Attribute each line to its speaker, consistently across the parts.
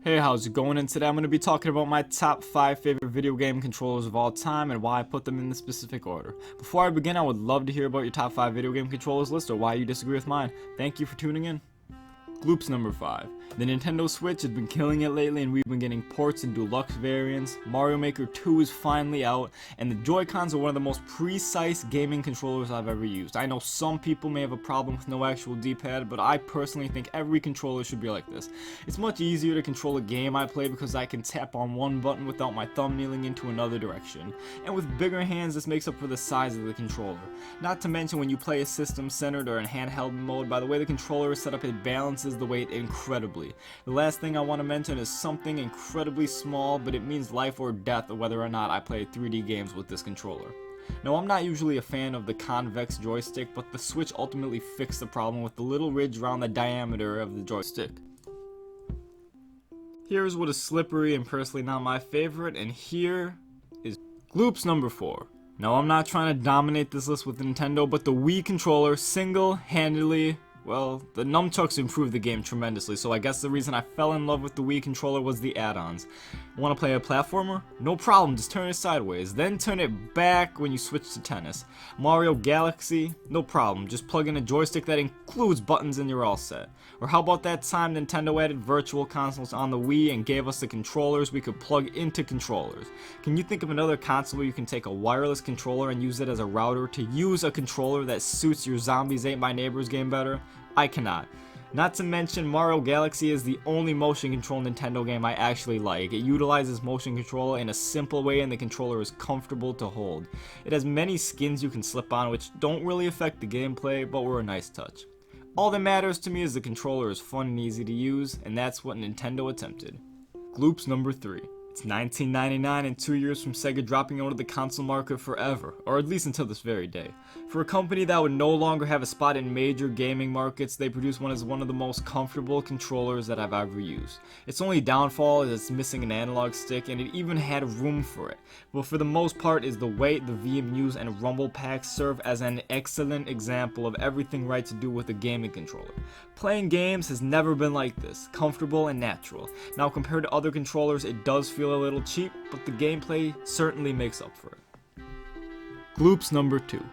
Speaker 1: Hey, how's it going? And today I'm going to be talking about my top 5 favorite video game controllers of all time and why I put them in the specific order. Before I begin, I would love to hear about your top 5 video game controllers list or why you disagree with mine. Thank you for tuning in. Gloop's number 5. The Nintendo Switch has been killing it lately and we've been getting ports and deluxe variants. Mario Maker 2 is finally out and the Joy-Cons are one of the most precise gaming controllers I've ever used. I know some people may have a problem with no actual D-pad, but I personally think every controller should be like this. It's much easier to control a game I play because I can tap on one button without my thumb kneeling into another direction. And with bigger hands, this makes up for the size of the controller. Not to mention when you play a system centered or in handheld mode, by the way the controller is set up, it balances the weight incredibly. The last thing I want to mention is something incredibly small, but it means life or death whether or not I play 3D games with this controller. Now, I'm not usually a fan of the convex joystick, but the Switch ultimately fixed the problem with the little ridge around the diameter of the joystick. Here's what is slippery and personally not my favorite, and here is Gloop's number 4. Now, I'm not trying to dominate this list with Nintendo, but the Wii controller single-handedly, well, the nunchucks improved the game tremendously, so I guess the reason I fell in love with the Wii controller was the add-ons. Want to play a platformer? No problem, just turn it sideways, then turn it back when you switch to tennis. Mario Galaxy? No problem, just plug in a joystick that includes buttons and you're all set. Or how about that time Nintendo added virtual consoles on the Wii and gave us the controllers we could plug into controllers? Can you think of another console where you can take a wireless controller and use it as a router to use a controller that suits your Zombies Ate My Neighbors game better? I cannot. Not to mention, Mario Galaxy is the only motion control Nintendo game I actually like. It utilizes motion control in a simple way and the controller is comfortable to hold. It has many skins you can slip on which don't really affect the gameplay, but were a nice touch. All that matters to me is the controller is fun and easy to use, and that's what Nintendo attempted. Gloop's number 3. It's 1999 and 2 years from Sega dropping out of the console market forever, or at least until this very day. For a company that would no longer have a spot in major gaming markets, they produce one of the most comfortable controllers that I've ever used. Its only downfall is it's missing an analog stick, and it even had room for it. But for the most part is the weight the VMUs and rumble packs serve as an excellent example of everything right to do with a gaming controller. Playing games has never been like this, comfortable and natural. Now compared to other controllers, it does feel a little cheap, but the gameplay certainly makes up for it. Gloop's number 2.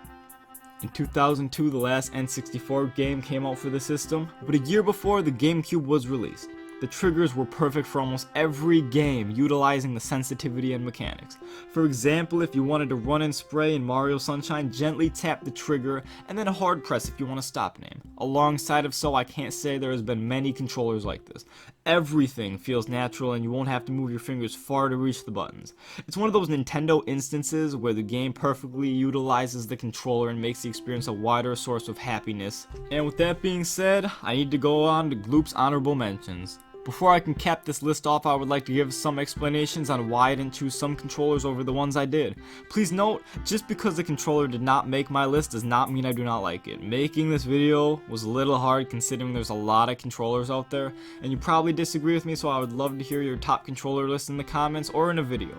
Speaker 1: In 2002, the last N64 game came out for the system, but a year before, the GameCube was released. The triggers were perfect for almost every game, utilizing the sensitivity and mechanics. For example, if you wanted to run and spray in Mario Sunshine, gently tap the trigger, and then hard press if you want to stop and aim. Alongside of so, I can't say there has been many controllers like this. Everything feels natural and you won't have to move your fingers far to reach the buttons. It's one of those Nintendo instances where the game perfectly utilizes the controller and makes the experience a wider source of happiness. And with that being said, I need to go on to Gloop's honorable mentions. Before I can cap this list off, I would like to give some explanations on why I didn't choose some controllers over the ones I did. Please note, just because the controller did not make my list does not mean I do not like it. Making this video was a little hard considering there's a lot of controllers out there, and you probably disagree with me, so I would love to hear your top controller list in the comments or in a video.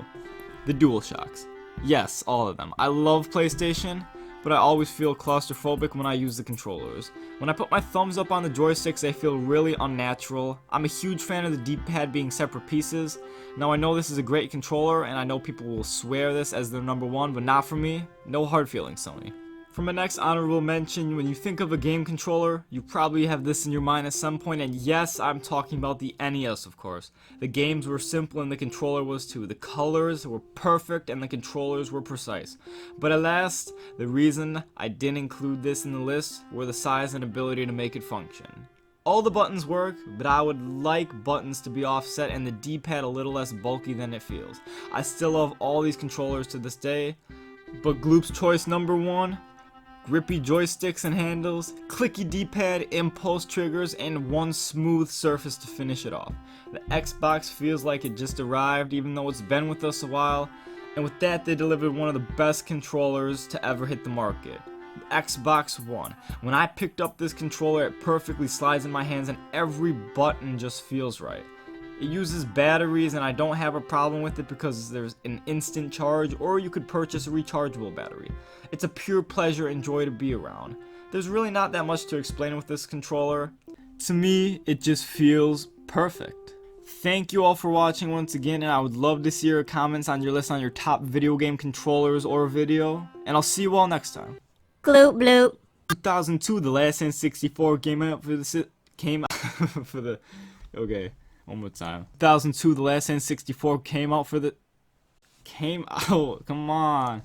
Speaker 1: The DualShocks. Yes, all of them. I love PlayStation, but I always feel claustrophobic when I use the controllers. When I put my thumbs up on the joysticks, they feel really unnatural. I'm a huge fan of the D-pad being separate pieces. Now I know this is a great controller, and I know people will swear this as their number 1, but not for me. No hard feelings, Sony. For my next honorable mention, when you think of a game controller, you probably have this in your mind at some point, and yes, I'm talking about the NES, of course. The games were simple and the controller was too. The colors were perfect and the controllers were precise. But alas, the reason I didn't include this in the list were the size and ability to make it function. All the buttons work, but I would like buttons to be offset and the D-pad a little less bulky than it feels. I still love all these controllers to this day, but Gloop's choice number 1, grippy joysticks and handles, clicky D-pad, impulse triggers, and one smooth surface to finish it off. The Xbox feels like it just arrived even though it's been with us a while, and with that they delivered one of the best controllers to ever hit the market. The Xbox One. When I picked up this controller, it perfectly slides in my hands and every button just feels right. It uses batteries and I don't have a problem with it because there's an instant charge, or you could purchase a rechargeable battery. It's a pure pleasure and joy to be around. There's really not that much to explain with this controller. To me, it just feels perfect. Thank you all for watching once again, and I would love to see your comments on your list on your top video game controllers or video, and I'll see you all next time.
Speaker 2: Gloop bloop.
Speaker 1: 2002, the last N64 came out for the okay, one more time. 2002, the last N64 came out, come on.